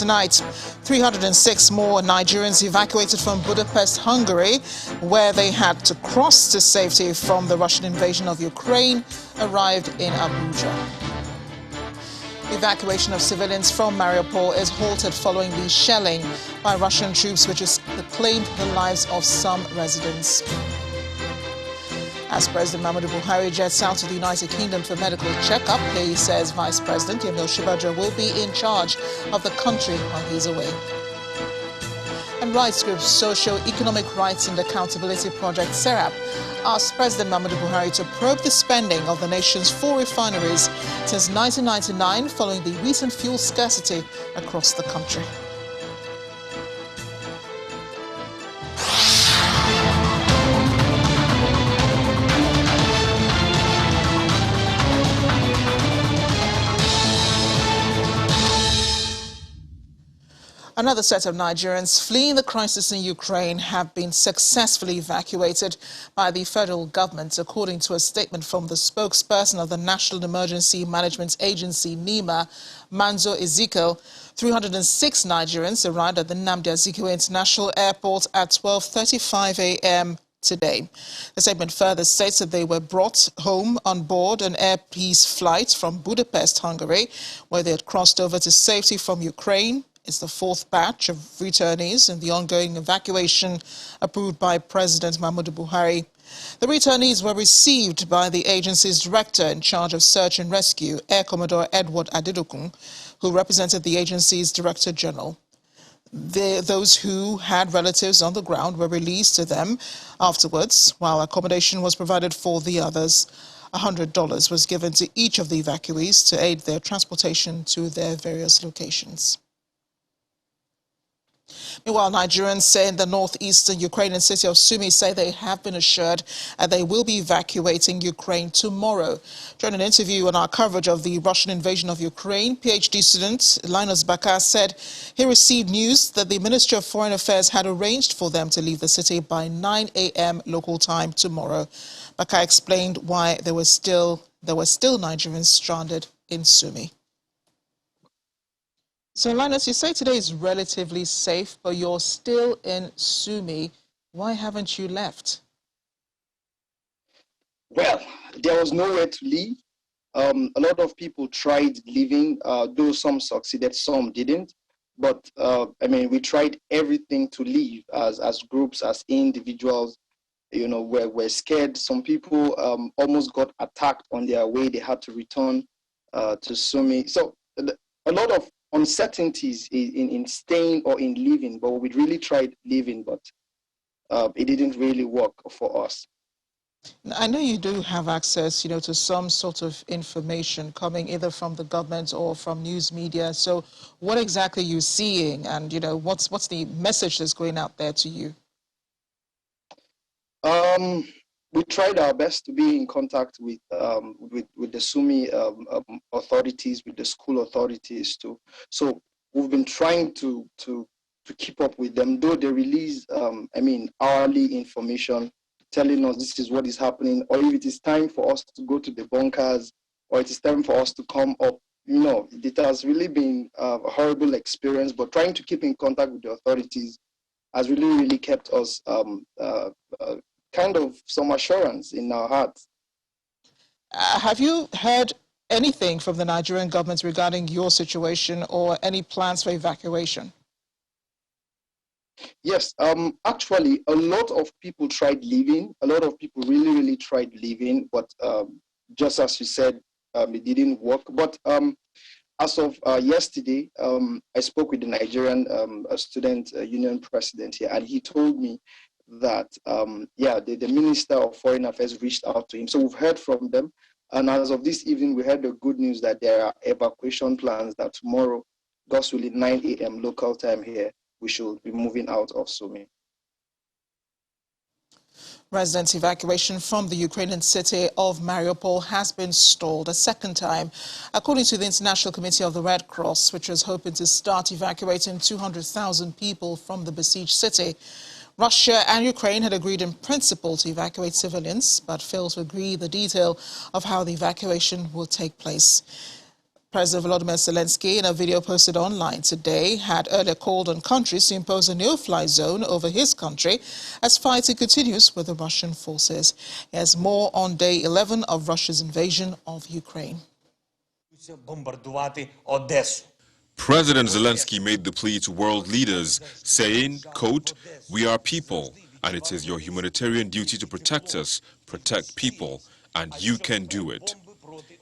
tonight. 306 more Nigerians evacuated from Budapest, Hungary, where they had to cross to safety from the Russian invasion of Ukraine, arrived in Abuja. Evacuation of civilians from Mariupol is halted following the shelling by Russian troops, which has claimed the lives of some residents. As President Muhammadu Buhari jets out to the United Kingdom for medical checkup, he says Vice President Yemi Osinbajo will be in charge of the country while he's away. And rights group Socio-Economic Rights and Accountability Project (SERAP) asked President Muhammadu Buhari to probe the spending of the nation's 4 refineries since 1999 following the recent fuel scarcity across the country. Another set of Nigerians fleeing the crisis in Ukraine have been successfully evacuated by the federal government, according to a statement from the spokesperson of the National Emergency Management Agency, NEMA, Manzo Ezekiel. 306 Nigerians arrived at the Nnamdi Azikiwe International Airport at 12:35 a.m. today. The statement further states that they were brought home on board an Air Peace flight from Budapest, Hungary, where they had crossed over to safety from Ukraine. It's the 4th batch of returnees in the ongoing evacuation approved by President Muhammadu Buhari. The returnees were received by the agency's director in charge of search and rescue, Air Commodore Edward Adedokun, who represented the agency's director general. Those who had relatives on the ground were released to them afterwards, while accommodation was provided for the others. $100 was given to each of the evacuees to aid their transportation to their various locations. Meanwhile, Nigerians in the northeastern Ukrainian city of Sumi say they have been assured that they will be evacuating Ukraine tomorrow. During an interview on our coverage of the Russian invasion of Ukraine, PhD student Linus Bakar said he received news that the Ministry of Foreign Affairs had arranged for them to leave the city by 9 a.m. local time tomorrow. Bakar explained why there were still Nigerians stranded in Sumi. So, Linus, you say today is relatively safe, but you're still in Sumi. Why haven't you left? Well, there was nowhere to leave. A lot of people tried leaving, though some succeeded, some didn't. But, we tried everything to leave as groups, as individuals. You know, we're scared. Some people almost got attacked on their way. They had to return to Sumi. So, a lot of uncertainties in staying or in leaving, but we really tried leaving, but it didn't really work for us. I know you do have access, to some sort of information coming either from the government or from news media. So what exactly are you seeing, and what's the message that's going out there to you? We tried our best to be in contact with the Sumi authorities, with the school authorities too. So we've been trying to keep up with them, though they release hourly information telling us this is what is happening, or if it is time for us to go to the bunkers, or it is time for us to come up. It has really been a horrible experience, but trying to keep in contact with the authorities has really kept us kind of some assurance in our hearts. Have you heard anything from the Nigerian government regarding your situation or any plans for evacuation? Yes, actually, a lot of people tried leaving. A lot of people really tried leaving, but just as you said, it didn't work. But as of yesterday, I spoke with the Nigerian student union president here, and he told me that, the Minister of Foreign Affairs reached out to him. So we've heard from them. And as of this evening, we heard the good news that there are evacuation plans that tomorrow, God's willing, 9 a.m. local time here, we should be moving out of Sumi. Resident evacuation from the Ukrainian city of Mariupol has been stalled a second time, according to the International Committee of the Red Cross, which was hoping to start evacuating 200,000 people from the besieged city. Russia and Ukraine had agreed in principle to evacuate civilians, but failed to agree the detail of how the evacuation will take place. President Volodymyr Zelensky, in a video posted online today, had earlier called on countries to impose a no-fly zone over his country as fighting continues with the Russian forces. Here's more on day 11 of Russia's invasion of Ukraine. President Zelensky made the plea to world leaders, saying, quote, "We are people, and it is your humanitarian duty to protect us, protect people, and you can do it.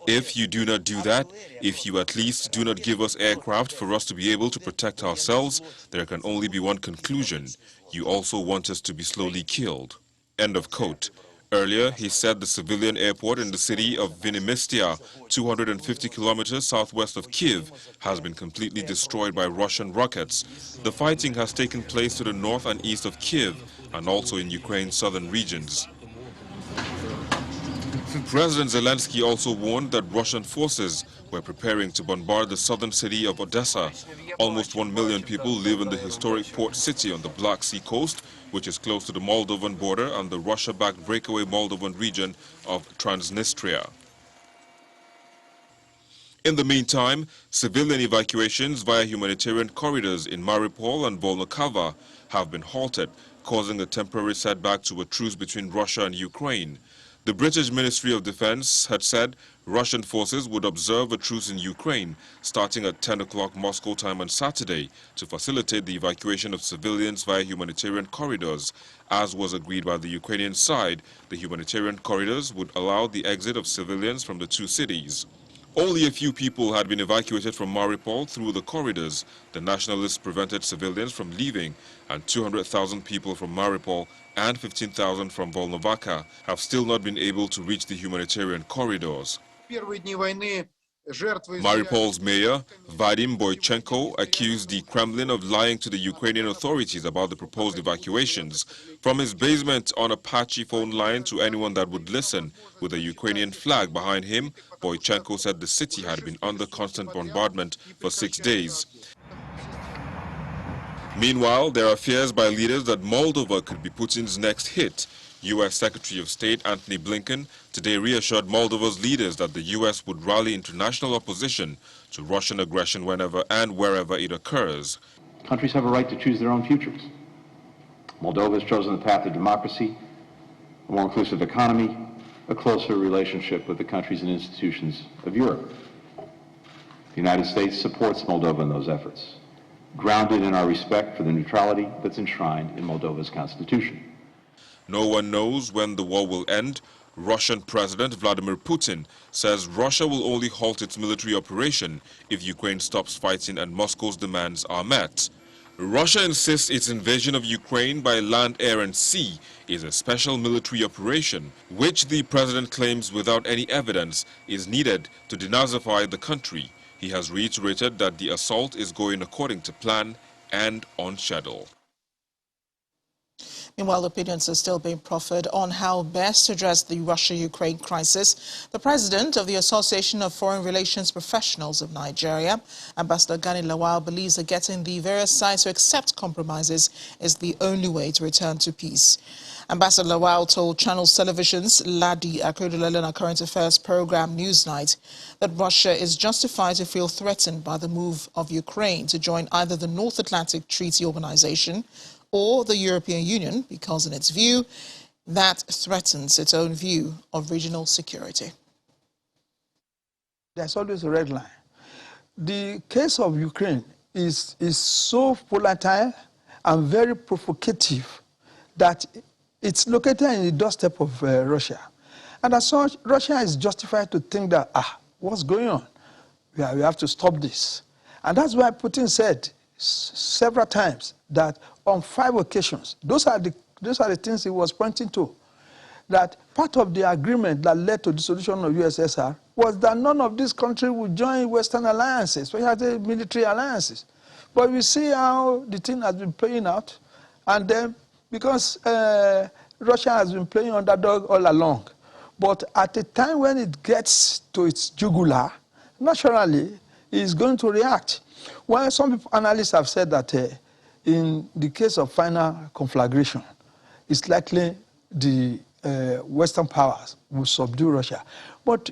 If you do not do that, if you at least do not give us aircraft for us to be able to protect ourselves, there can only be one conclusion. You also want us to be slowly killed." End of quote. Earlier, he said the civilian airport in the city of Vinymistia, 250 kilometers southwest of Kyiv, has been completely destroyed by Russian rockets. The fighting has taken place to the north and east of Kyiv and also in Ukraine's southern regions. President Zelensky also warned that Russian forces were preparing to bombard the southern city of Odessa. Almost 1 million people live in the historic port city on the Black Sea coast, which is close to the Moldovan border and the Russia-backed breakaway Moldovan region of Transnistria. In the meantime, civilian evacuations via humanitarian corridors in Mariupol and Volnovakha have been halted, causing a temporary setback to a truce between Russia and Ukraine. The British Ministry of Defense had said Russian forces would observe a truce in Ukraine starting at 10 o'clock Moscow time on Saturday to facilitate the evacuation of civilians via humanitarian corridors. As was agreed by the Ukrainian side, the humanitarian corridors would allow the exit of civilians from the two cities. Only a few people had been evacuated from Mariupol through the corridors. The nationalists prevented civilians from leaving, and 200,000 people from Mariupol and 15,000 from Volnovakha have still not been able to reach the humanitarian corridors. Mariupol's mayor, Vadim Boychenko, accused the Kremlin of lying to the Ukrainian authorities about the proposed evacuations. From his basement on a patchy phone line to anyone that would listen, with a Ukrainian flag behind him, Boychenko said the city had been under constant bombardment for 6 days. Meanwhile, there are fears by leaders that Moldova could be Putin's next hit. U.S. Secretary of State Antony Blinken today reassured Moldova's leaders that the U.S. would rally international opposition to Russian aggression whenever and wherever it occurs. Countries have a right to choose their own futures. Moldova has chosen the path of democracy, a more inclusive economy, a closer relationship with the countries and institutions of Europe. The United States supports Moldova in those efforts, grounded in our respect for the neutrality that's enshrined in Moldova's constitution. No one knows when the war will end. Russian President Vladimir Putin says Russia will only halt its military operation if Ukraine stops fighting and Moscow's demands are met. Russia insists its invasion of Ukraine by land, air and sea is a special military operation, which the president claims without any evidence is needed to denazify the country. He has reiterated that the assault is going according to plan and on schedule. Meanwhile, opinions are still being proffered on how best to address the Russia-Ukraine crisis. The president of the Association of Foreign Relations Professionals of Nigeria, Ambassador Gani Lawal, believes that getting the various sides to accept compromises is the only way to return to peace. Ambassador Lawal told Channels Television's Ladi Akeredolele Current Affairs program Newsnight that Russia is justified to feel threatened by the move of Ukraine to join either the North Atlantic Treaty Organization or the European Union, because in its view, that threatens its own view of regional security. There's always a red line. The case of Ukraine is so volatile and very provocative that it's located in the doorstep of Russia. And as such, Russia is justified to think that, what's going on? We have to stop this. And that's why Putin said several times that on 5 occasions, those are the things he was pointing to, that part of the agreement that led to the dissolution of USSR was that none of these countries would join Western alliances, especially military alliances. But we see how the thing has been playing out, and then because Russia has been playing underdog all along, but at the time when it gets to its jugular, naturally, it's going to react. Well, some analysts have said that in the case of final conflagration, it's likely the Western powers will subdue Russia. But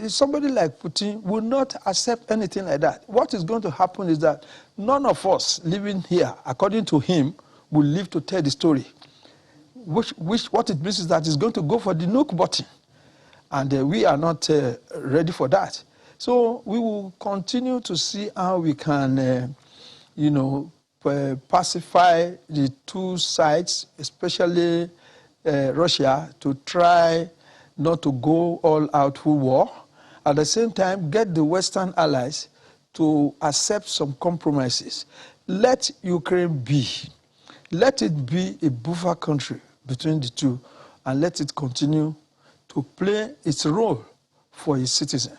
somebody like Putin will not accept anything like that. What is going to happen is that none of us living here, according to him, will live to tell the story. What it means is that he's going to go for the nuke button. And we are not ready for that. So we will continue to see how we can, pacify the two sides, especially Russia, to try not to go all out full war. At the same time, get the Western allies to accept some compromises. Let Ukraine be. Let it be a buffer country between the two, and let it continue to play its role for its citizens,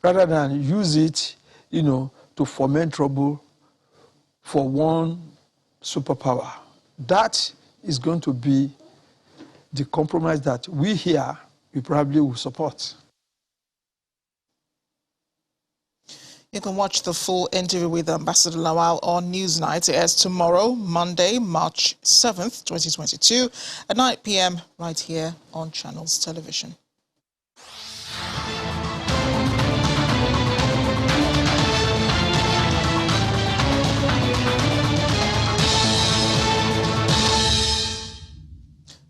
rather than use it, to foment trouble for one superpower. That is going to be the compromise that we here, we probably will support. You can watch the full interview with Ambassador Lawal on Newsnight. It airs tomorrow, Monday, March 7th, 2022, at 9 p.m. right here on Channels Television.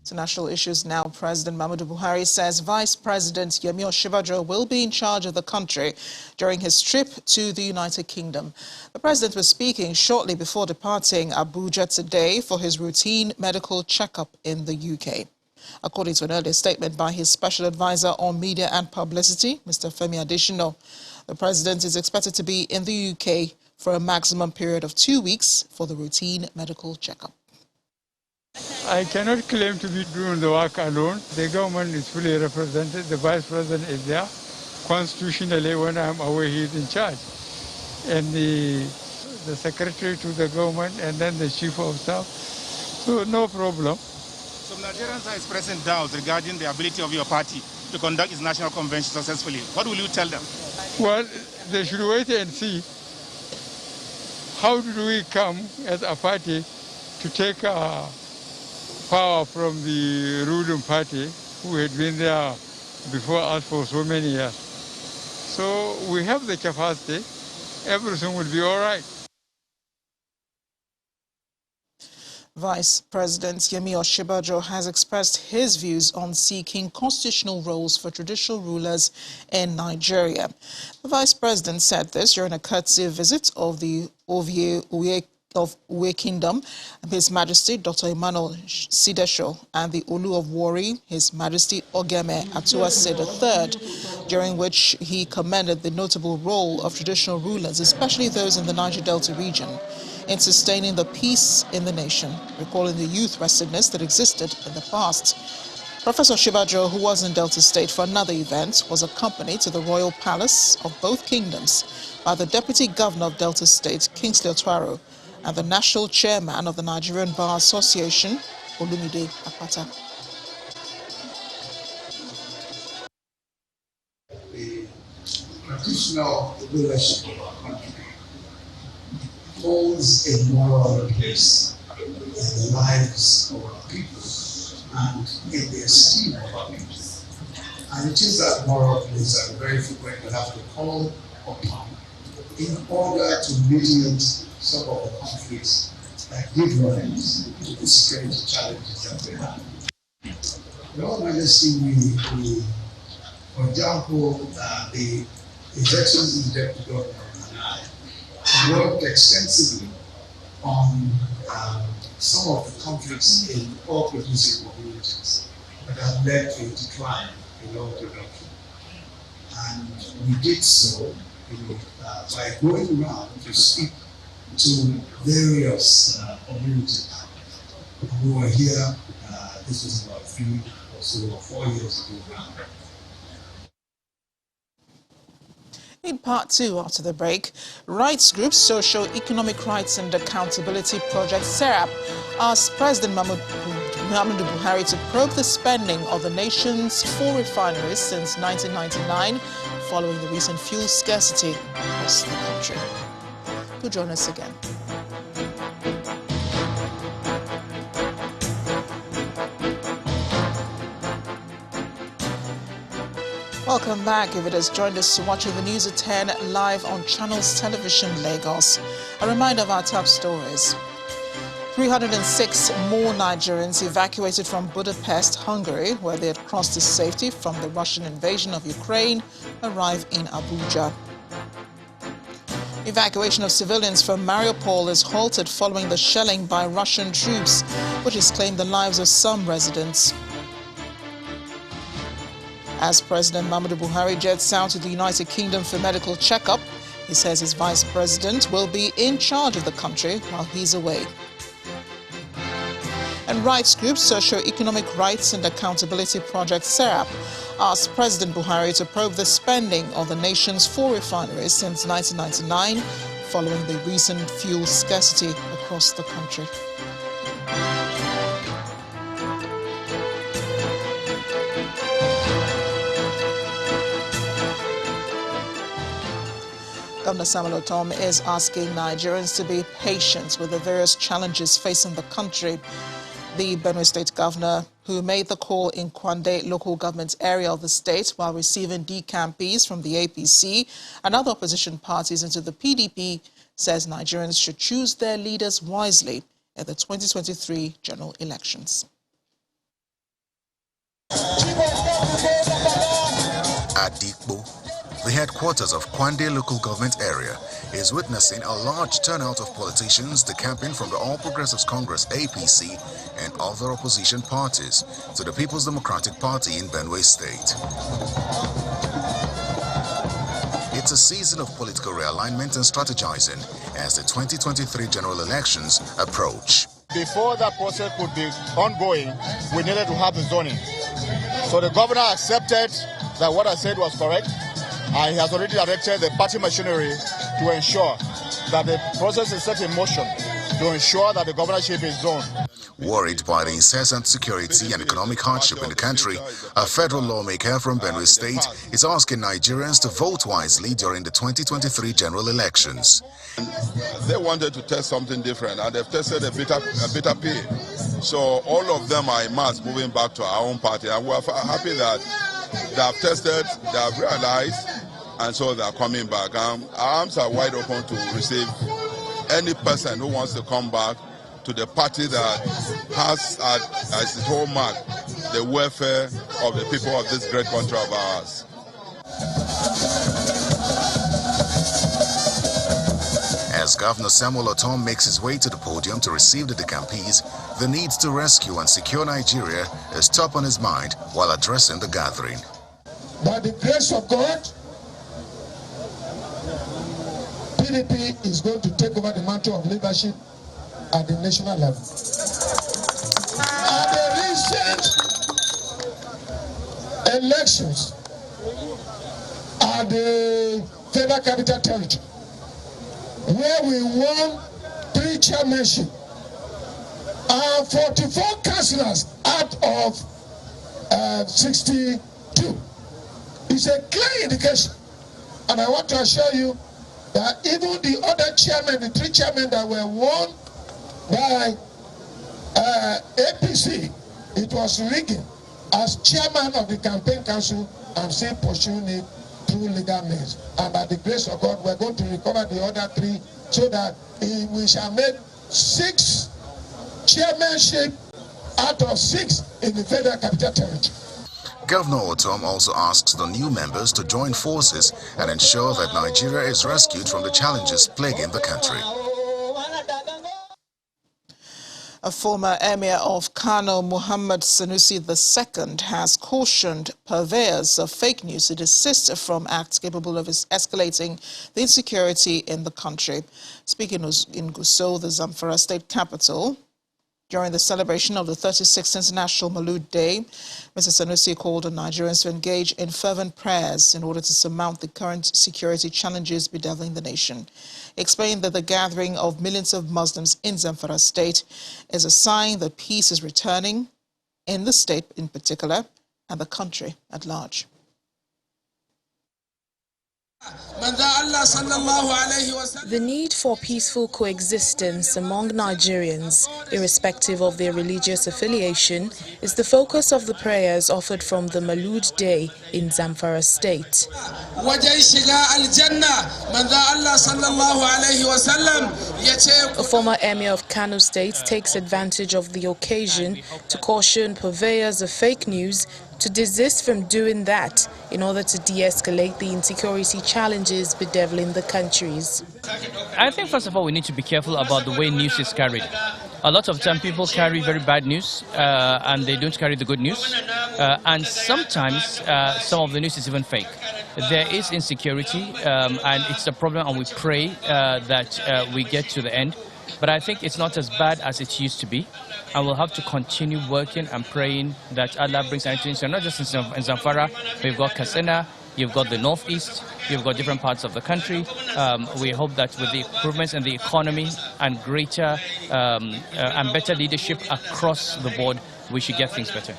International issues now. President Muhammadu Buhari says Vice President Yemi Osinbajo will be in charge of the country during his trip to the United Kingdom. The president was speaking shortly before departing Abuja today for his routine medical checkup in the UK. According to an earlier statement by his special advisor on media and publicity, Mr. Femi Adesina, the president is expected to be in the UK for a maximum period of 2 weeks for the routine medical checkup. I cannot claim to be doing the work alone. The government is fully represented. The vice president is there. Constitutionally, when I'm away, he is in charge. And the secretary to the government, and then the chief of staff. So no problem. Some Nigerians are expressing doubts regarding the ability of your party to conduct its national convention successfully. What will you tell them? Well, they should wait and see. How do we come as a party to take power from the ruling party who had been there before us for so many years? So we have the capacity. Everything will be all right. Vice President Yemi Osinbajo has expressed his views on seeking constitutional roles for traditional rulers in Nigeria. The Vice President said this during a courtesy visit of the Uwe Kingdom, His Majesty Dr. Emmanuel Sidesho, and the Olu of Warri, His Majesty Ogeme Atuase III, during which he commended the notable role of traditional rulers, especially those in the Niger Delta region, in sustaining the peace in the nation, recalling the youth restedness that existed in the past. Professor Osinbajo, who was in Delta State for another event, was accompanied to the royal palace of both kingdoms by the Deputy Governor of Delta State, Kingsley Otuaro, and the National Chairman of the Nigerian Bar Association, Olumide Apata. The traditional leadership of our country holds a moral place in the lives of our people and in the esteem of our people. And it is that moral place that we very frequently have to call upon in order to mediate some of the conflicts that give rise to the security challenges that we have. Your Majesty, we for example, the His Excellency the Deputy Governor and I worked extensively on some of the conflicts in all producing communities that have led to a decline in oil production. And we did so by going around to speak to various communities. We were here, this was about 3 or so or 4 years ago now. In part 2, after the break, rights groups, Socio-Economic Rights and Accountability Project, SERAP, asked President Muhammadu Buhari to probe the spending of the nation's 4 refineries since 1999, following the recent fuel scarcity across the country. Do join us again. Welcome back. If it has joined us watching the news at 10 live on Channels Television Lagos. A reminder of our top stories. 306 more Nigerians evacuated from Budapest, Hungary, where they had crossed to safety from the Russian invasion of Ukraine, arrive in Abuja. Evacuation of civilians from Mariupol is halted following the shelling by Russian troops, which has claimed the lives of some residents. As President Muhammadu Buhari jets out to the United Kingdom for medical checkup, he says his vice president will be in charge of the country while he's away. And rights group Socio-Economic Rights and Accountability Project SERAP asked President Buhari to probe the spending of the nation's 4 refineries since 1999, following the recent fuel scarcity across the country. Governor Samuel Ortom is asking Nigerians to be patient with the various challenges facing the country. The Benue State Governor, who made the call in Kwande local government area of the state while receiving decampees from the APC and other opposition parties into the PDP, says Nigerians should choose their leaders wisely at the 2023 general elections. Adikbo, the headquarters of Kwande local government area, is witnessing a large turnout of politicians decamping from the All Progressives Congress APC and other opposition parties to the People's Democratic Party in Benue State. It's a season of political realignment and strategizing as the 2023 general elections approach. Before that process could be ongoing, we needed to have the zoning. So the governor accepted that what I said was correct. He has already directed the party machinery to ensure that the process is set in motion to ensure that the governorship is zoned. Worried by the incessant security and economic hardship in the country, a federal lawmaker from Benue State is asking Nigerians to vote wisely during the 2023 general elections. They wanted to test something different, and they've tested a bitter pill. So all of them are in mass moving back to our own party, and we're happy that they have tested, they have realized, and so they are coming back. Our arms are wide open to receive any person who wants to come back to the party that has as its hallmark the welfare of the people of this great country of ours. As Governor Samuel Ortom makes his way to the podium to receive the decampees, the need to rescue and secure Nigeria is top on his mind while addressing the gathering. By the grace of God, PDP is going to take over the mantle of leadership at the national level. At the recent elections at the Federal Capital Territory, where we won 3 chairmanship and 44 councillors out of 62. It's a clear indication. And I want to assure you that even the other chairmen, the 3 chairmen that were won by APC, it was rigging. As chairman of the campaign council, I'm still pursuing it through legal means. And by the grace of God, we're going to recover the other 3 so that we shall make 6 chairmanship out of 6 in the Federal Capital Territory. Governor Ortom also asks the new members to join forces and ensure that Nigeria is rescued from the challenges plaguing the country. A former emir of Kano, Muhammad Sanusi II, has cautioned purveyors of fake news to desist from acts capable of escalating the insecurity in the country. Speaking in Gusau, the Zamfara state capital, during the celebration of the 36th International Maulud Day, Mr. Sanusi called on Nigerians to engage in fervent prayers in order to surmount the current security challenges bedeviling the nation. He explained that the gathering of millions of Muslims in Zamfara state is a sign that peace is returning in the state in particular and the country at large. The need for peaceful coexistence among Nigerians, irrespective of their religious affiliation, is the focus of the prayers offered from the Maulud Day in Zamfara state. A former emir of Kano State takes advantage of the occasion to caution purveyors of fake news to desist from doing that in order to de-escalate the insecurity challenges bedeviling the countries. I think first of all we need to be careful about the way news is carried. A lot of time people carry very bad news and they don't carry the good news, and sometimes some of the news is even fake. There is insecurity and it's a problem, and we pray that we get to the end. But I think it's not as bad as it used to be, and we'll have to continue working and praying that Allah brings an end. Not just in Zamfara, we've got Katsina, you've got the northeast, you've got different parts of the country. We hope that with the improvements in the economy and greater and better leadership across the board, we should get things better.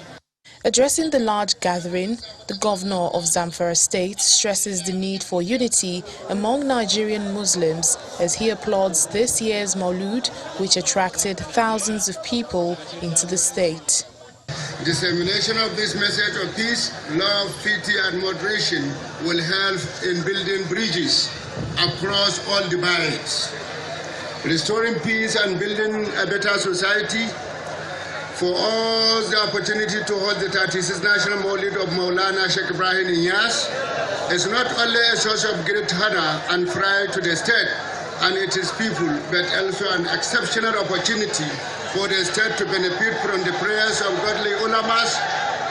Addressing the large gathering, the governor of Zamfara state stresses the need for unity among Nigerian Muslims as he applauds this year's Maulud, which attracted thousands of people into the state. Dissemination of this message of peace, love, piety and moderation will help in building bridges across all divides, restoring peace and building a better society. For all the opportunity to hold the 36th National Maulid of Maulana Sheikh Ibrahim Inyas is not only a source of great honor and pride to the state and its people, but also an exceptional opportunity for the state to benefit from the prayers of godly ulamas,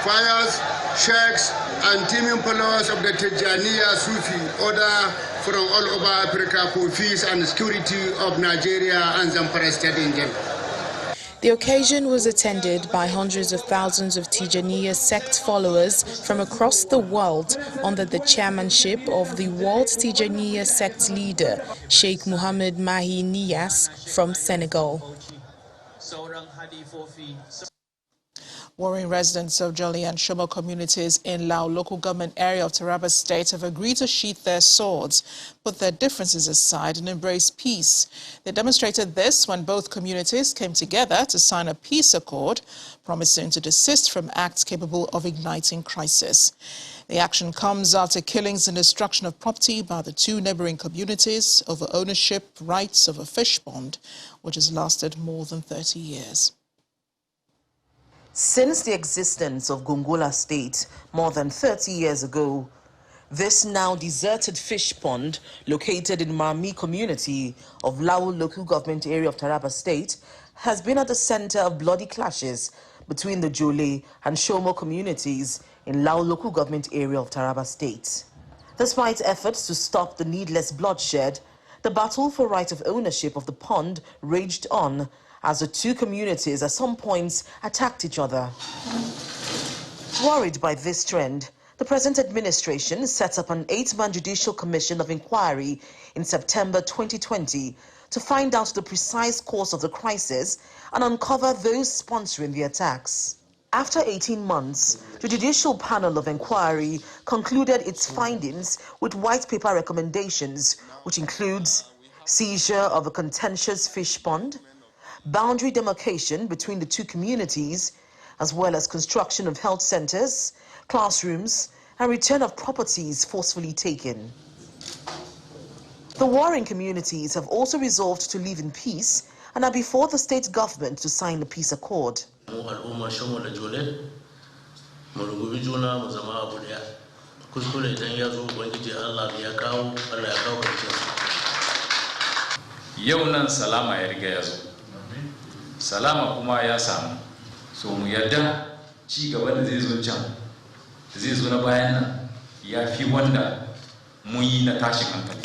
fires, sheikhs, and teeming followers of the Tijaniya Sufi order from all over Africa for peace and security of Nigeria and Zamfara state in general. The occasion was attended by hundreds of thousands of Tijaniya sect followers from across the world under the chairmanship of the World Tijaniya sect leader, Sheikh Mohammed Mahi Niyas from Senegal. Warring residents of Jolly and Shomo communities in Lao local government area of Taraba state have agreed to sheath their swords, put their differences aside and embrace peace. They demonstrated this when both communities came together to sign a peace accord, promising to desist from acts capable of igniting crisis. The action comes after killings and destruction of property by the two neighboring communities over ownership rights of a fish pond, which has lasted more than 30 years. Since the existence of Gongola State more than 30 years ago, this now deserted fish pond, located in Marmi community of Lao local government area of Taraba State, has been at the center of bloody clashes between the Jole and Shomo communities in Lao local government area of Taraba State. Despite efforts to stop the needless bloodshed, the battle for right of ownership of the pond raged on as the two communities at some points attacked each other. Worried by this trend, the present administration set up an 8-man judicial commission of inquiry in September 2020 to find out the precise cause of the crisis and uncover those sponsoring the attacks. After 18 months, the judicial panel of inquiry concluded its findings with white paper recommendations, which includes seizure of a contentious fish pond, boundary demarcation between the two communities, as well as construction of health centers, classrooms, and return of properties forcefully taken. The warring communities have also resolved to live in peace and are before the state government to sign the peace accord. Salama kuma ya samu, so mu yarda ci gaba da zai zo can zai zo na bayan nan ya fi wanda mun yi na tashin hankali.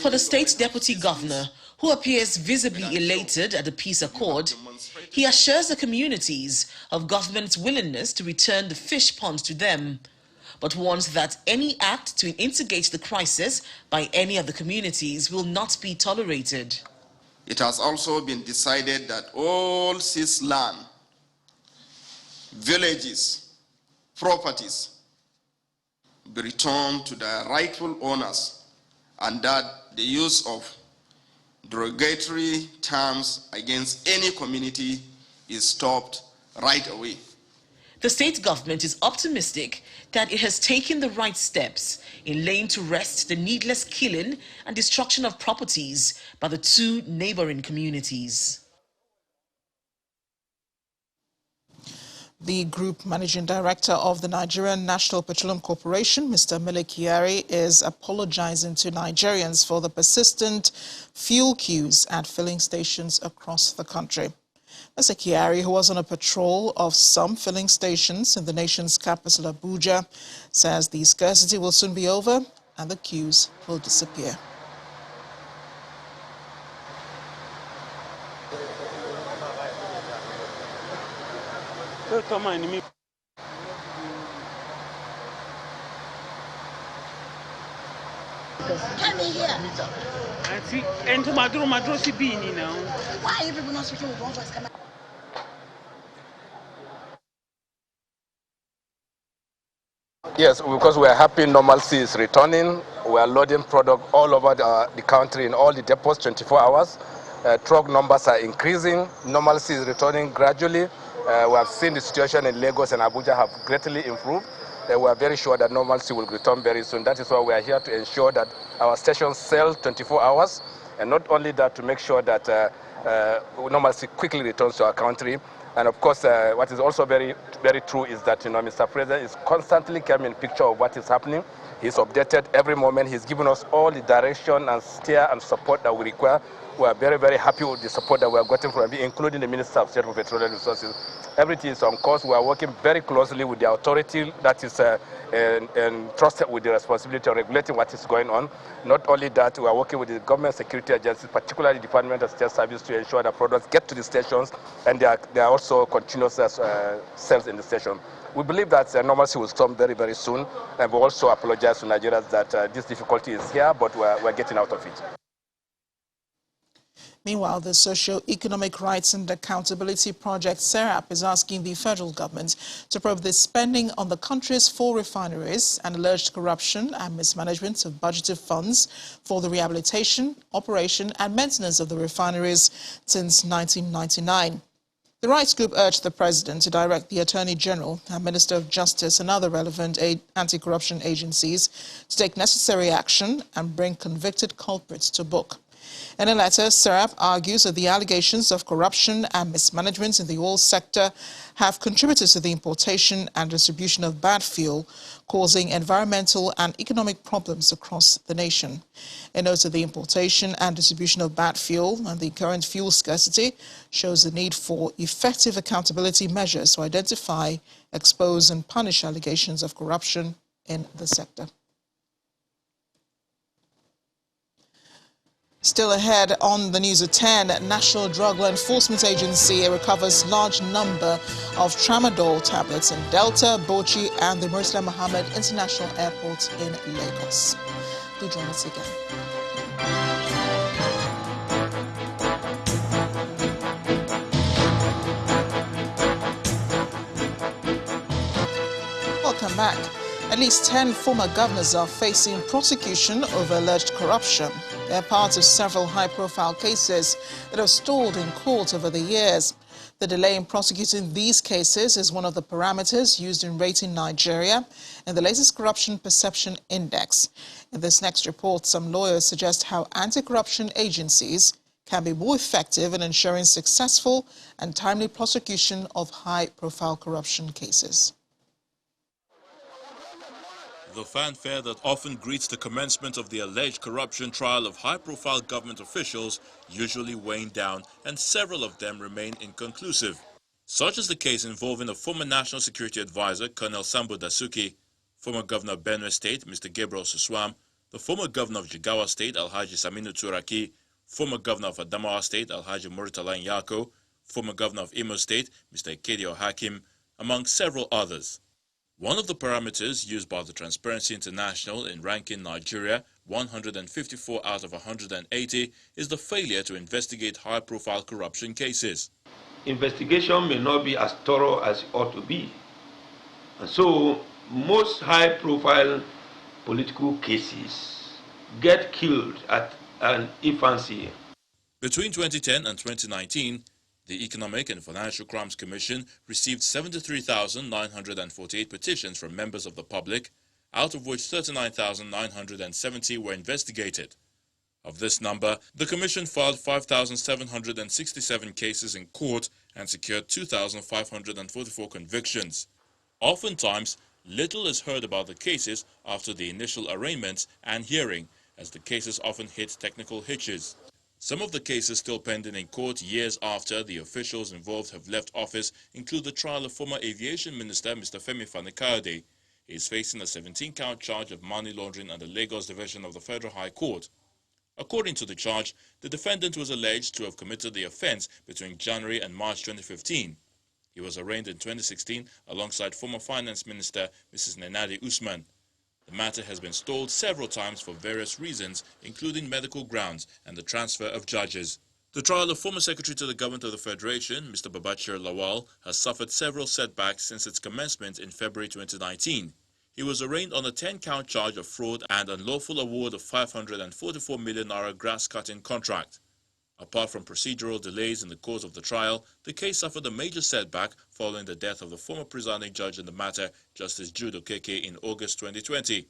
For the state deputy governor, who appears visibly elated at the peace accord, he assures the communities of government's willingness to return the fish pond to them, but warns that any act to instigate the crisis by any of the communities will not be tolerated. It has also been decided that all seized land, villages, properties be returned to their rightful owners, and that the use of derogatory terms against any community is stopped right away. The state government is optimistic that it has taken the right steps in laying to rest the needless killing and destruction of properties by the two neighboring communities. The Group Managing Director of the Nigerian National Petroleum Corporation, Mr. Mele Kyari, is apologizing to Nigerians for the persistent fuel queues at filling stations across the country. Mr. Kyari, who was on a patrol of some filling stations in the nation's capital, Abuja, says the scarcity will soon be over and the queues will disappear. Come in here. Why are everyone not speaking with one voice? Yes, because we are happy normalcy is returning. We are loading product all over the country in all the depots 24 hours. Truck numbers are increasing. Normalcy is returning gradually. We have seen the situation in Lagos and Abuja have greatly improved. We are very sure that normalcy will return very soon. That is why we are here to ensure that our stations sell 24 hours. And not only that, to make sure that normalcy quickly returns to our country. And of course, what is also very, very true is that, Mr. President is constantly coming in picture of what is happening. He's updated every moment. He's given us all the direction and steer and support that we require. We are very, very happy with the support that we are getting from him, including the Minister of State for Petroleum Resources. Everything is on course. We are working very closely with the authority that is trusted with the responsibility of regulating what is going on. Not only that, we are working with the government security agencies, particularly the Department of State Service, to ensure that products get to the stations, and there are also continuous sales in the station. We believe that normalcy will come very, very soon, and we also apologize to Nigerians that this difficulty is here, but we're getting out of it. Meanwhile, the Socio-Economic Rights and Accountability Project, SERAP, is asking the federal government to probe the spending on the country's 4 refineries and alleged corruption and mismanagement of budgeted funds for the rehabilitation, operation and maintenance of the refineries since 1999. The rights group urged the president to direct the Attorney General and Minister of Justice and other relevant anti-corruption agencies to take necessary action and bring convicted culprits to book. In a letter, SERAP argues that the allegations of corruption and mismanagement in the oil sector have contributed to the importation and distribution of bad fuel, causing environmental and economic problems across the nation. It notes that the importation and distribution of bad fuel and the current fuel scarcity shows the need for effective accountability measures to identify, expose and punish allegations of corruption in the sector. Still ahead on the news at 10, National Drug Law Enforcement Agency recovers large number of tramadol tablets in Delta, Bauchi and the Murtala Mohammed International Airport in Lagos. Do join us again. Welcome back. At least 10 former governors are facing prosecution over alleged corruption. They're part of several high-profile cases that have stalled in court over the years. The delay in prosecuting these cases is one of the parameters used in rating Nigeria in the latest Corruption Perception Index. In this next report, some lawyers suggest how anti-corruption agencies can be more effective in ensuring successful and timely prosecution of high-profile corruption cases. The fanfare that often greets the commencement of the alleged corruption trial of high-profile government officials usually wane down, and several of them remain inconclusive. Such is the case involving a former National Security Advisor, Colonel Sambo Dasuki, former Governor of Benue State, Mr. Gabriel Suswam, the former Governor of Jigawa State, Alhaji Saminu Turaki, former Governor of Adamawa State, Alhaji Murtala Nyako, former Governor of Imo State, Mr. Ikedio Hakim, among several others. One of the parameters used by the Transparency International in ranking Nigeria 154 out of 180 is the failure to investigate high-profile corruption cases. Investigation may not be as thorough as it ought to be. And so most high-profile political cases get killed at an infancy. Between 2010 and 2019, the Economic and Financial Crimes Commission received 73,948 petitions from members of the public, out of which 39,970 were investigated. Of this number, the Commission filed 5,767 cases in court and secured 2,544 convictions. Oftentimes, little is heard about the cases after the initial arraignments and hearing, as the cases often hit technical hitches. Some of the cases still pending in court years after the officials involved have left office include the trial of former Aviation Minister Mr. Femi Fani-Kayode. He is facing a 17-count charge of money laundering at the Lagos Division of the Federal High Court. According to the charge, the defendant was alleged to have committed the offense between January and March 2015. He was arraigned in 2016 alongside former Finance Minister Mrs. Nenadi Usman. The matter has been stalled several times for various reasons, including medical grounds and the transfer of judges. The trial of former Secretary to the Government of the Federation, Mr. Babachir Lawal, has suffered several setbacks since its commencement in February 2019. He was arraigned on a 10-count charge of fraud and unlawful award of 544 million naira grass-cutting contract. Apart from procedural delays in the course of the trial, the case suffered a major setback following the death of the former presiding judge in the matter, Justice Jude Okeke, in August 2020.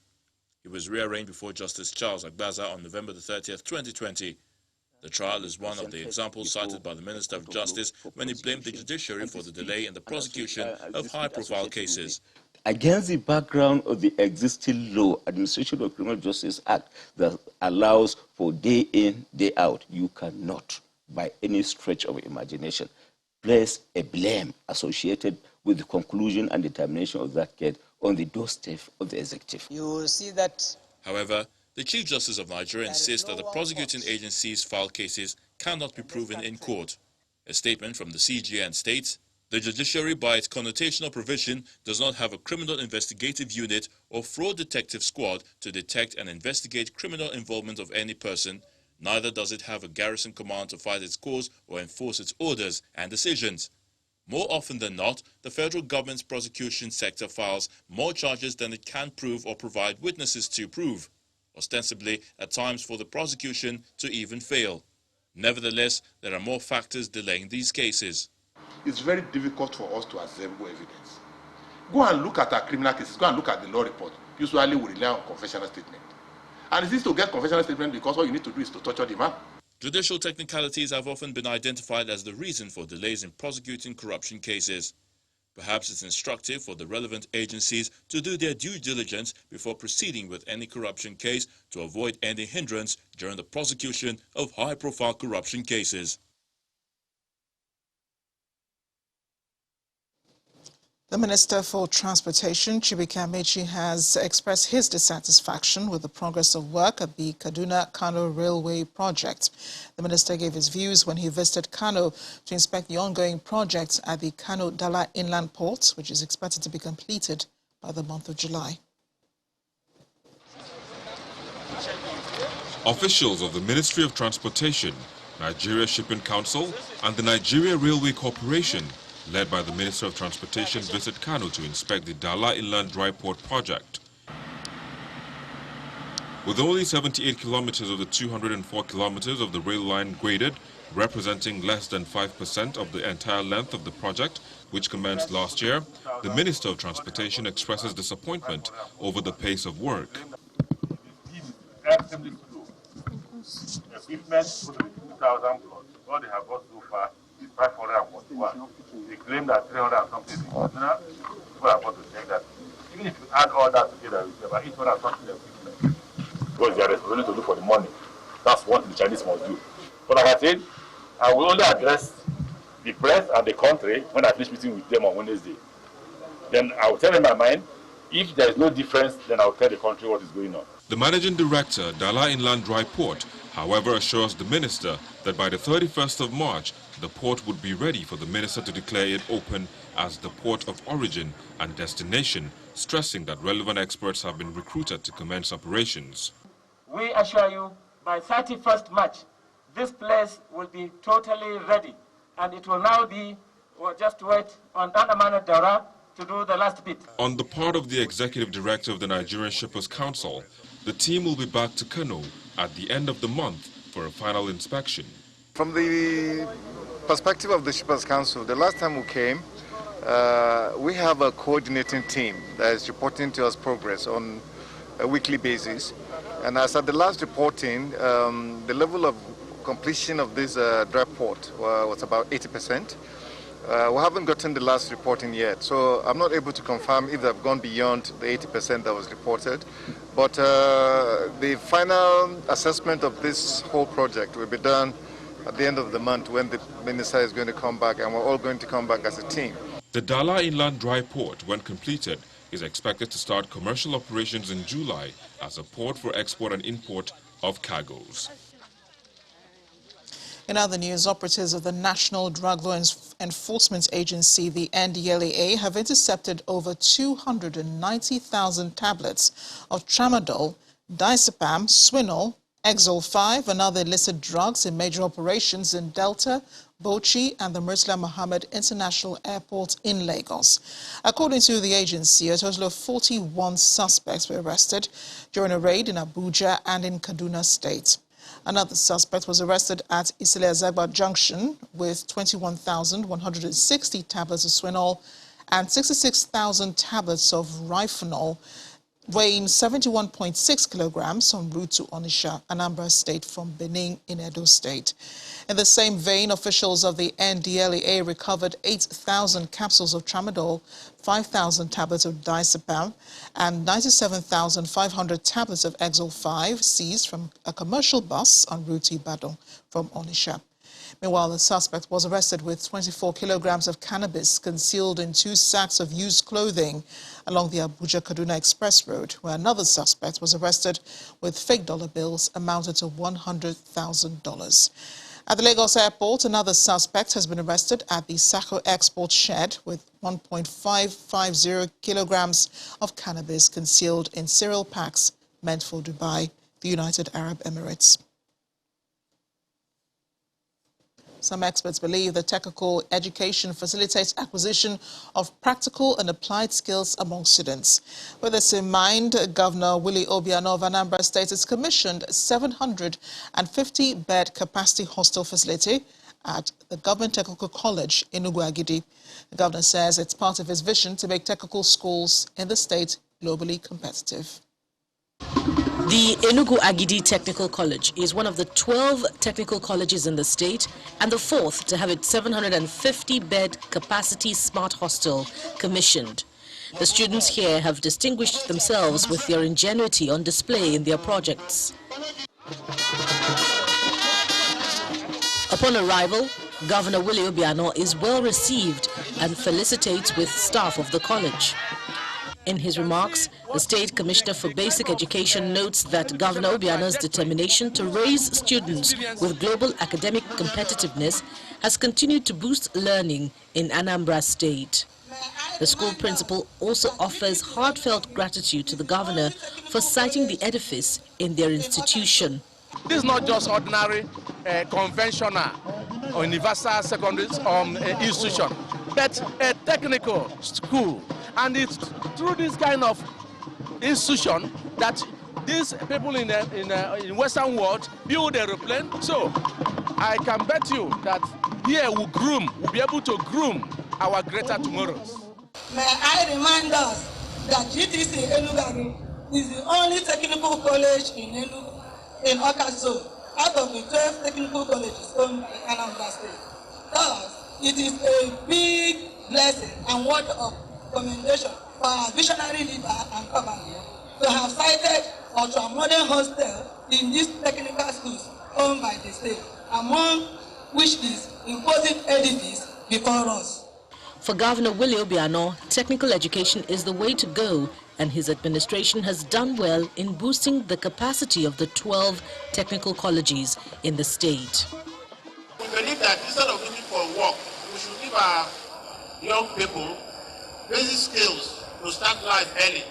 He was rearranged before Justice Charles Agbaza on November 30th, 2020. The trial is one of the examples cited by the Minister of Justice when he blamed the judiciary for the delay in the prosecution of high-profile cases. Against the background of the existing law, Administration of Criminal Justice Act, that allows for day in, day out, you cannot, by any stretch of imagination, place a blame associated with the conclusion and determination of that case on the doorstep of the executive. You will see that. However, the Chief Justice of Nigeria insists that the prosecuting agency's filed cases cannot be proven in court. A statement from the CGN states, "The judiciary, by its connotational provision, does not have a criminal investigative unit or fraud detective squad to detect and investigate criminal involvement of any person, neither does it have a garrison command to fight its cause or enforce its orders and decisions. More often than not, the federal government's prosecution sector files more charges than it can prove or provide witnesses to prove, ostensibly at times for the prosecution to even fail. Nevertheless, there are more factors delaying these cases." It's very difficult for us to assemble evidence. Go and look at our criminal cases, go and look at the law report. Usually we rely on confessional statement. And it is to get confessional statement because all you need to do is to torture the man. Judicial technicalities have often been identified as the reason for delays in prosecuting corruption cases. Perhaps it's instructive for the relevant agencies to do their due diligence before proceeding with any corruption case to avoid any hindrance during the prosecution of high-profile corruption cases. The Minister for Transportation, Chibuike Amechi, has expressed his dissatisfaction with the progress of work at the Kaduna-Kano Railway project. The minister gave his views when he visited Kano to inspect the ongoing project at the Kano-Dala Inland Port, which is expected to be completed by the month of July. Officials of the Ministry of Transportation, Nigeria Shipping Council, and the Nigeria Railway Corporation, led by the Minister of Transportation, visit Kano to inspect the Dala Inland Dry Port project. With only 78 kilometers of the 204 kilometers of the rail line graded, representing less than 5% of the entire length of the project, which commenced last year, the Minister of Transportation expresses disappointment over the pace of work. Extremely slow. Equipment to 2,000 plus. What they have got so far is 541. They claim that 300 and something. People are about to check that. Even if you add all that together, it's about 800 and something equipment. Because they are responsible to look for the money. That's what the Chinese must do. But like I said, I will only address the press and the country when I finish meeting with them on Wednesday. Then I will tell them my mind. If there is no difference, then I will tell the country what is going on. The Managing Director, Dala Inland Dry Port, however, assures the Minister that by the 31st of March, the port would be ready for the Minister to declare it open as the port of origin and destination, stressing that relevant experts have been recruited to commence operations. We assure you, by 31st March, this place will be totally ready, and it will now be just wait on Anamana Dara to do the last bit. On the part of the executive director of the Nigerian Shippers Council, the team will be back to Kano at the end of the month for a final inspection. From the perspective of the Shippers Council, the last time we came, we have a coordinating team that is reporting to us progress on a weekly basis. And as at the last reporting, the level of completion of this dry port was about 80%. We haven't gotten the last reporting yet, so I'm not able to confirm if they've gone beyond the 80% that was reported. But the final assessment of this whole project will be done at the end of the month when the minister is going to come back, and we're all going to come back as a team. The Dala Inland Dry Port, when completed, is expected to start commercial operations in July as a port for export and import of cargoes. In other news, operatives of the National Drug Law Enforcement Agency, the NDLEA, have intercepted over 290,000 tablets of tramadol, diazepam, swinol, Exol 5 and other illicit drugs in major operations in Delta, Bauchi and the Murtala Mohammed International Airport in Lagos. According to the agency, a total of 41 suspects were arrested during a raid in Abuja and in Kaduna State. Another suspect was arrested at Isile-Azagba Junction with 21,160 tablets of swinol and 66,000 tablets of rifonol, weighing 71.6 kilograms en route to Onitsha, Anambra State from Benin in Edo State. In the same vein, officials of the NDLEA recovered 8,000 capsules of tramadol, 5,000 tablets of diazepam, and 97,500 tablets of Exol 5 seized from a commercial bus en route to Ibadan from Onitsha. Meanwhile, the suspect was arrested with 24 kilograms of cannabis concealed in 2 sacks of used clothing along the Abuja-Kaduna Express Road, where another suspect was arrested with fake dollar bills amounted to $100,000. At the Lagos airport, another suspect has been arrested at the Sako export shed with 1.550 kilograms of cannabis concealed in cereal packs meant for Dubai, the United Arab Emirates. Some experts believe that technical education facilitates acquisition of practical and applied skills among students. With this in mind, Governor Willie Obiano of Anambra State has commissioned a 750-bed capacity hostel facility at the Government Technical College in Enugu-Agidi. The governor says it's part of his vision to make technical schools in the state globally competitive. The Enugu-Agidi Technical College is one of the 12 technical colleges in the state and the 4th to have its 750-bed capacity smart hostel commissioned. The students here have distinguished themselves with their ingenuity on display in their projects. Upon arrival, Governor Willie Obiano is well received and felicitates with staff of the college. In his remarks, the State Commissioner for Basic Education notes that Governor Obiano's determination to raise students with global academic competitiveness has continued to boost learning in Anambra State. The school principal also offers heartfelt gratitude to the governor for citing the edifice in their institution. This is not just ordinary conventional or universal secondary institution, but a technical school. And it's through this kind of institution that these people in the Western world build aeroplane. So I can bet you that here we'll be able to groom our greater tomorrows. May I remind us that GTC Enugu is the only technical college in Okaso out of the 12 technical colleges owned by Anambra State. Thus, it is a big blessing and word of commendation for our visionary leader and governor to have cited ultra-modern hostel in these technical schools owned by the state, among which is imposing edifice before us. For Governor Willie Obiano, technical education is the way to go, and his administration has done well in boosting the capacity of the 12 technical colleges in the state. We believe that instead of looking for work, we should give our young people basic skills to start life early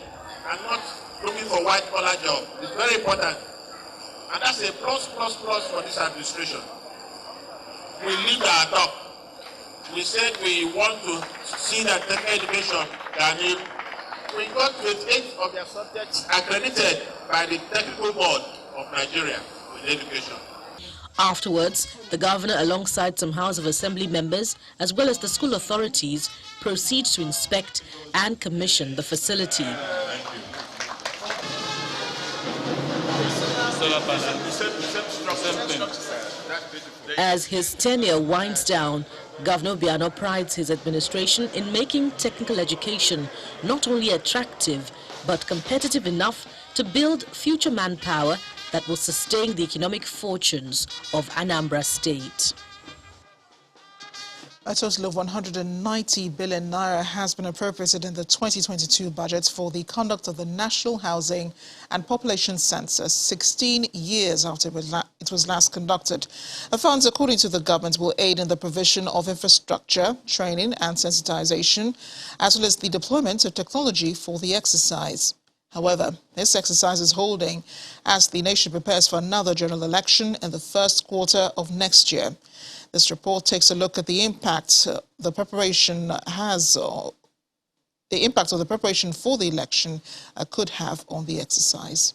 and not looking for white-collar job. It's very important. And that's a plus for this administration. We lead our talk. We said we want to see that technical education their name. We got 28 of their subjects accredited by the Technical Board of Nigeria in education. Afterwards, the governor, alongside some House of Assembly members, as well as the school authorities, proceeds to inspect and commission the facility. As his tenure winds down, Governor Obiano prides his administration in making technical education not only attractive, but competitive enough to build future manpower that will sustain the economic fortunes of Anambra State. A total of 190 billion naira has been appropriated in the 2022 budget for the conduct of the National Housing and Population Census 16 years after it was last conducted. The funds, according to the government, will aid in the provision of infrastructure, training and sensitization, as well as the deployment of technology for the exercise. However, this exercise is holding as the nation prepares for another general election in the first quarter of next year. This report takes a look at the impact the preparation for the election could have on the exercise.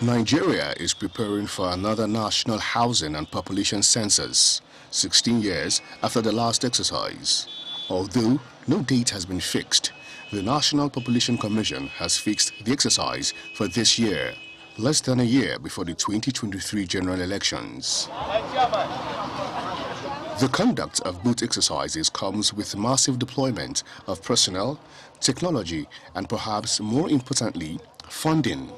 Nigeria is preparing for another national housing and population census, 16 years after the last exercise. Although no date has been fixed, the National Population Commission has fixed the exercise for this year, less than a year before the 2023 general elections. The conduct of both exercises comes with massive deployment of personnel, technology, and perhaps more importantly, funding.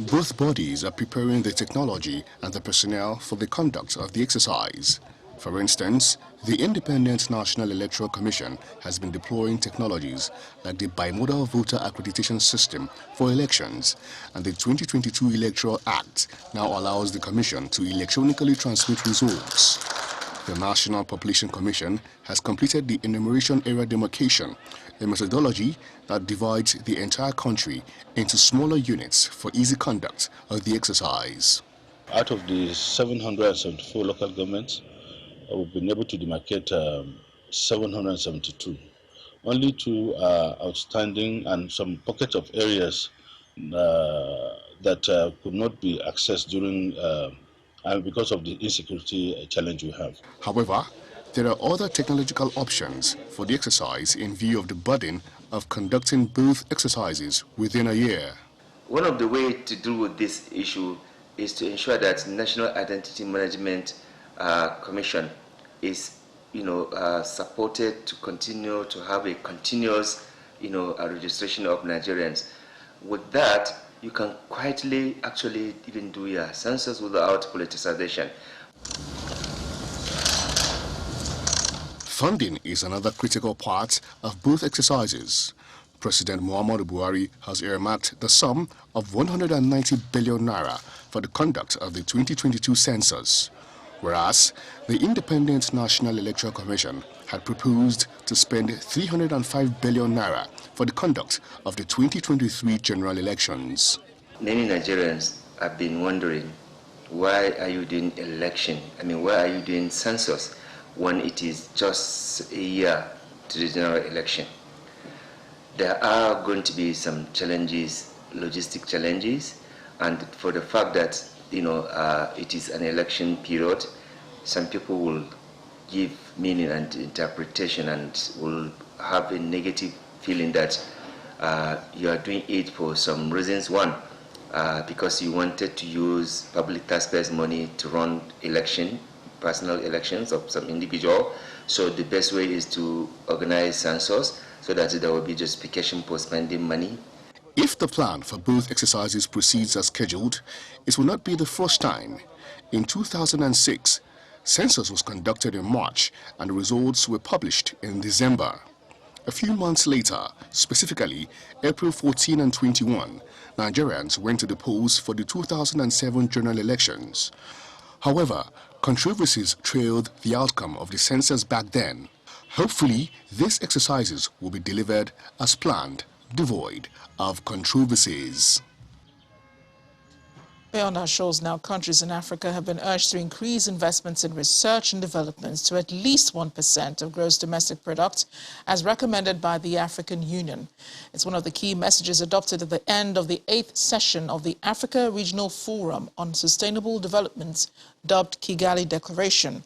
Both bodies are preparing the technology and the personnel for the conduct of the exercise. For instance, the Independent National Electoral Commission has been deploying technologies like the Bimodal Voter Accreditation System for elections, and the 2022 Electoral Act now allows the Commission to electronically transmit results. The National Population Commission has completed the enumeration area demarcation, a methodology that divides the entire country into smaller units for easy conduct of the exercise. Out of the 774 local governments, we've been able to demarcate 772. Only two are outstanding, and some pockets of areas that could not be accessed during because of the insecurity challenge we have. However, there are other technological options for the exercise in view of the burden of conducting both exercises within a year. One of the ways to deal with this issue is to ensure that National Identity Management Commission is, supported to continue to have a continuous, registration of Nigerians. With that, you can quietly actually even do your census without politicization. Funding is another critical part of both exercises. President Muhammadu Buhari has earmarked the sum of 190 billion naira for the conduct of the 2022 census, whereas the Independent National Electoral Commission had proposed to spend 305 billion naira for the conduct of the 2023 general elections. Many Nigerians have been wondering, why are you doing election? Why are you doing census when it is just a year to the general election? There are going to be some challenges, logistic challenges, and for the fact that it is an election period, some people will give meaning and interpretation and will have a negative feeling that you are doing it for some reasons. One, because you wanted to use public taxpayers' money to run personal elections of some individual. So the best way is to organize census so that there will be justification for spending money. If the plan for both exercises proceeds as scheduled, it will not be the first time. In 2006, census was conducted in March and the results were published in December. A few months later, specifically April 14 and 21, Nigerians went to the polls for the 2007 general elections. However, controversies trailed the outcome of the census back then. Hopefully, these exercises will be delivered as planned, devoid of controversies. Beyond our shores now, countries in Africa have been urged to increase investments in research and development to at least 1% of gross domestic product, as recommended by the African Union. It's one of the key messages adopted at the end of the 8th session of the Africa Regional Forum on Sustainable Development, dubbed Kigali Declaration.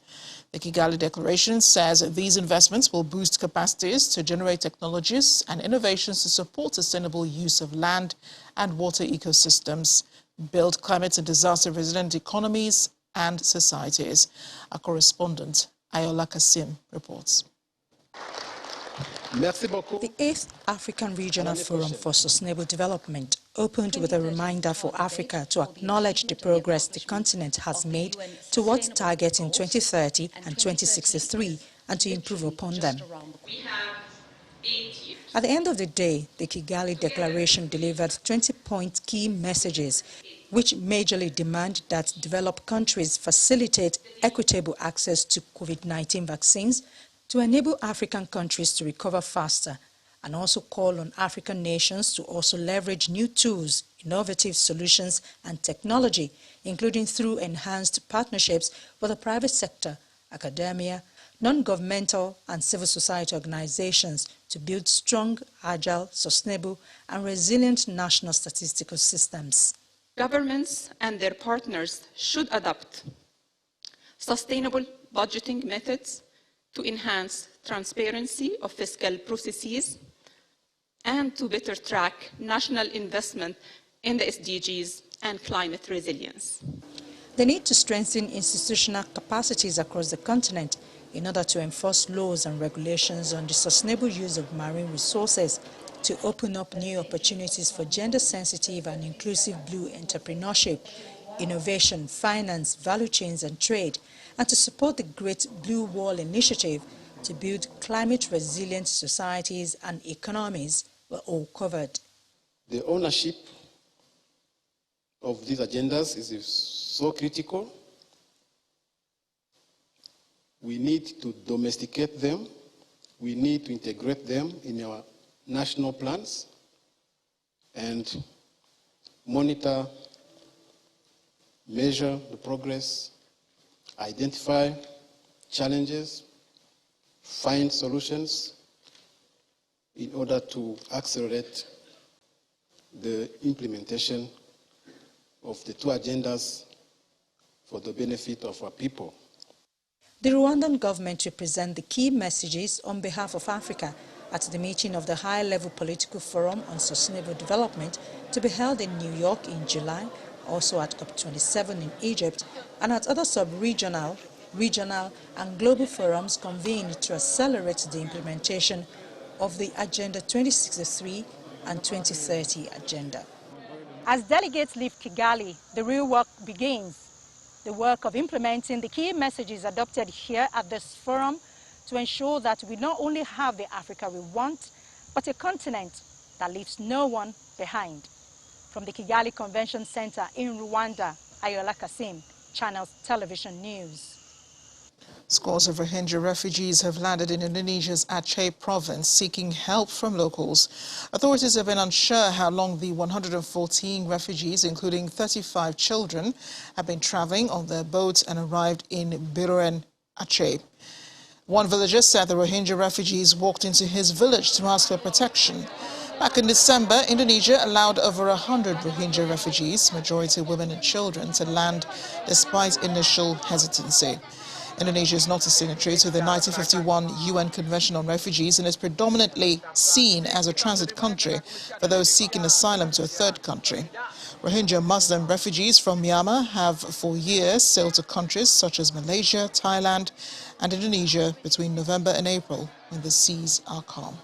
The Kigali Declaration says these investments will boost capacities to generate technologies and innovations to support sustainable use of land and water ecosystems, build climate and disaster-resilient economies and societies. Our correspondent, Ayola Kasim, reports. The 8th African Regional Forum for Sustainable Development opened with a reminder for Africa to acknowledge the progress the continent has made towards targeting 2030 and 2063 and to improve upon them. At the end of the day, the Kigali Declaration delivered 20-point key messages which majorly demand that developed countries facilitate equitable access to COVID-19 vaccines to enable African countries to recover faster, and also call on African nations to also leverage new tools, innovative solutions and technology, including through enhanced partnerships with the private sector, academia, non-governmental and civil society organizations to build strong, agile, sustainable and resilient national statistical systems. Governments and their partners should adopt sustainable budgeting methods to enhance transparency of fiscal processes and to better track national investment in the SDGs and climate resilience. The need to strengthen institutional capacities across the continent in order to enforce laws and regulations on the sustainable use of marine resources, to open up new opportunities for gender-sensitive and inclusive blue entrepreneurship, innovation, finance, value chains and trade, and to support the Great Blue Wall Initiative to build climate-resilient societies and economies were all covered. The ownership of these agendas is so critical. We need to domesticate them. We need to integrate them in our national plans and monitor, measure the progress, identify challenges, find solutions in order to accelerate the implementation of the two agendas for the benefit of our people. The Rwandan government will present the key messages on behalf of Africa at the meeting of the High-Level Political Forum on Sustainable Development to be held in New York in July, also at COP27 in Egypt, and at other sub-regional, regional and global forums convened to accelerate the implementation of the Agenda 2063 and 2030 agenda. As delegates leave Kigali, the real work begins, the work of implementing the key messages adopted here at this forum to ensure that we not only have the Africa we want, but a continent that leaves no one behind. From the Kigali Convention Center in Rwanda, Ayola Kasim, Channels Television News. Scores of Rohingya refugees have landed in Indonesia's Aceh province seeking help from locals. Authorities have been unsure how long the 114 refugees, including 35 children, have been traveling on their boats and arrived in Biren, Aceh. One villager said the Rohingya refugees walked into his village to ask for protection. Back in December, Indonesia allowed over 100 Rohingya refugees, majority women and children, to land despite initial hesitancy. Indonesia is not a signatory to the 1951 UN Convention on Refugees and is predominantly seen as a transit country for those seeking asylum to a third country. Rohingya Muslim refugees from Myanmar have for years sailed to countries such as Malaysia, Thailand and Indonesia between November and April when the seas are calm.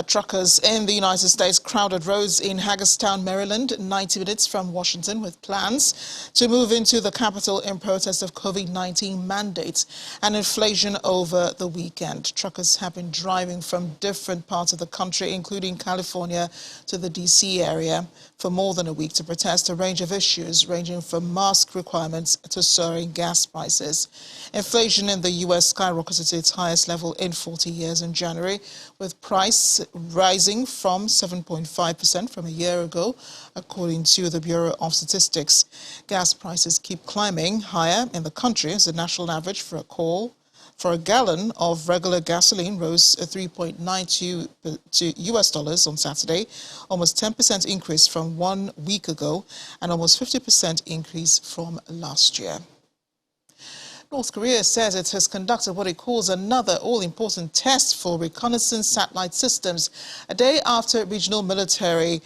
Truckers in the United States crowded roads in Hagerstown, Maryland, 90 minutes from Washington, with plans to move into the capital in protest of COVID-19 mandates and inflation over the weekend. Truckers have been driving from different parts of the country, including California, to the D.C. area for more than a week to protest a range of issues ranging from mask requirements to soaring gas prices. Inflation in the U.S. skyrocketed to its highest level in 40 years in January, with price rising from 7.5% from a year ago, according to the Bureau of Statistics. Gas prices keep climbing higher in the country as the national average for a gallon of regular gasoline rose $3.92 to US on Saturday, almost 10% increase from 1 week ago and almost 50% increase from last year. North Korea says it has conducted what it calls another all-important test for reconnaissance satellite systems, a day after regional military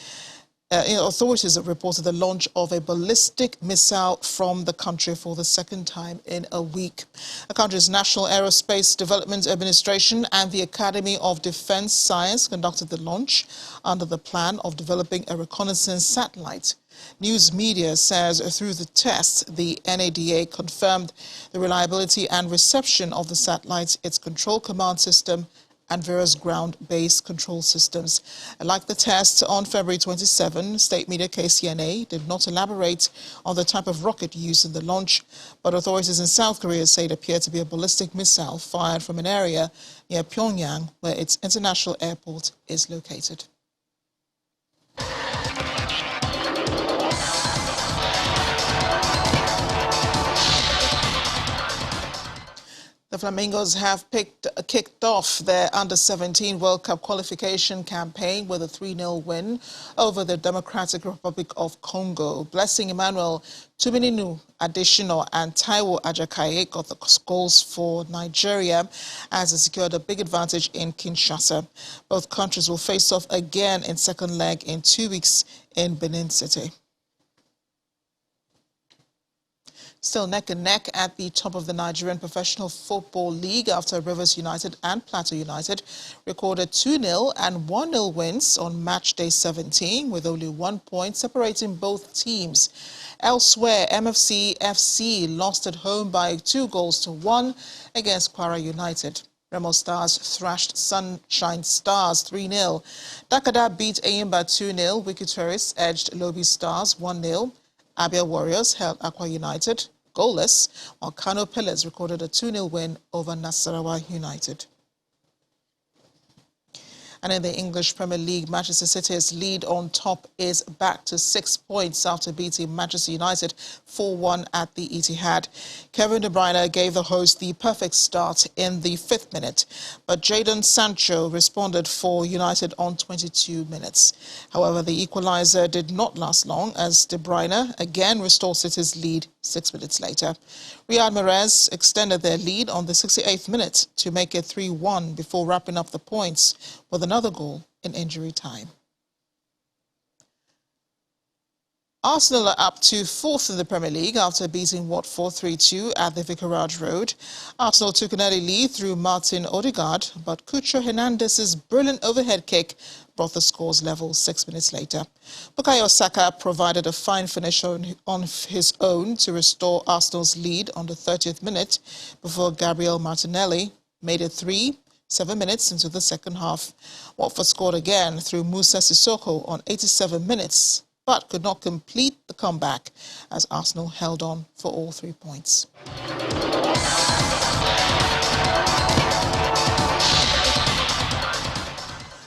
authorities have reported the launch of a ballistic missile from the country for the second time in a week. The country's National Aerospace Development Administration and the Academy of Defense Science conducted the launch under the plan of developing a reconnaissance satellite. News media says through the test, the NDLEA confirmed the reliability and reception of the satellite, its control command system, and various ground-based control systems. Like the test on February 27, state media KCNA did not elaborate on the type of rocket used in the launch, but authorities in South Korea say it appeared to be a ballistic missile fired from an area near Pyongyang, where its international airport is located. The Flamingos have kicked off their Under-17 World Cup qualification campaign with a 3-0 win over the Democratic Republic of Congo. Blessing Emmanuel, Tumininu Adesina and Taiwo Ajakaye got the goals for Nigeria as it secured a big advantage in Kinshasa. Both countries will face off again in second leg in 2 weeks in Benin City. Still neck and neck at the top of the Nigerian Professional Football League after Rivers United and Plateau United recorded 2-0 and 1-0 wins on match day 17 with only 1 point separating both teams. Elsewhere, MFC FC lost at home by 2-1 against Kwara United. Remo Stars thrashed Sunshine Stars 3-0. Dakada beat Ayimba 2-0. Wiki Tourists edged Lobi Stars 1-0. Abia Warriors held Akwa United goalless, while Kano Pillars recorded a 2-0 win over Nasarawa United. And in the English Premier League, Manchester City's lead on top is back to 6 points after beating Manchester United 4-1 at the Etihad. Kevin De Bruyne gave the host the perfect start in the 5th minute, but Jadon Sancho responded for United on 22 minutes. However, the equaliser did not last long as De Bruyne again restored City's lead 6 minutes later. Riyad Mahrez extended their lead on the 68th minute to make it 3-1 before wrapping up the points with another goal in injury time. Arsenal are up to 4th in the Premier League after beating Watford 3-2 at the Vicarage Road. Arsenal took an early lead through Martin Odegaard, but Cucho Hernandez's brilliant overhead kick brought the scores level 6 minutes later. Bukayo Saka provided a fine finish on his own to restore Arsenal's lead on the 30th minute before Gabriel Martinelli made it 7 minutes into the second half. Watford scored again through Musa Sissoko on 87 minutes, but could not complete the comeback as Arsenal held on for all 3 points.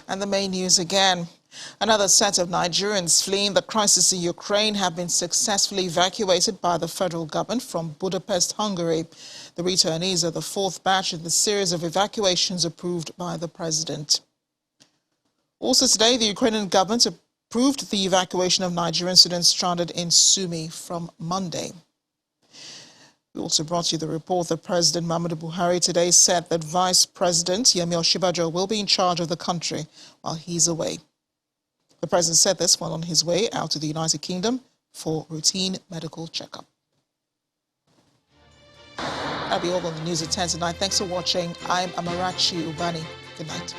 And the main news again. Another set of Nigerians fleeing the crisis in Ukraine have been successfully evacuated by the federal government from Budapest, Hungary. The returnees are the 4th batch in the series of evacuations approved by the president. Also today, the Ukrainian government approved the evacuation of Nigerian students stranded in Sumi from Monday. We also brought you the report that President Muhammadu Buhari today said that Vice President Yemi Osinbajo will be in charge of the country while he's away. The president said this while on his way out to the United Kingdom for routine medical checkup. That'll be all on the news at 10 tonight. Thanks for watching. I'm Amarachi Ubani. Good night.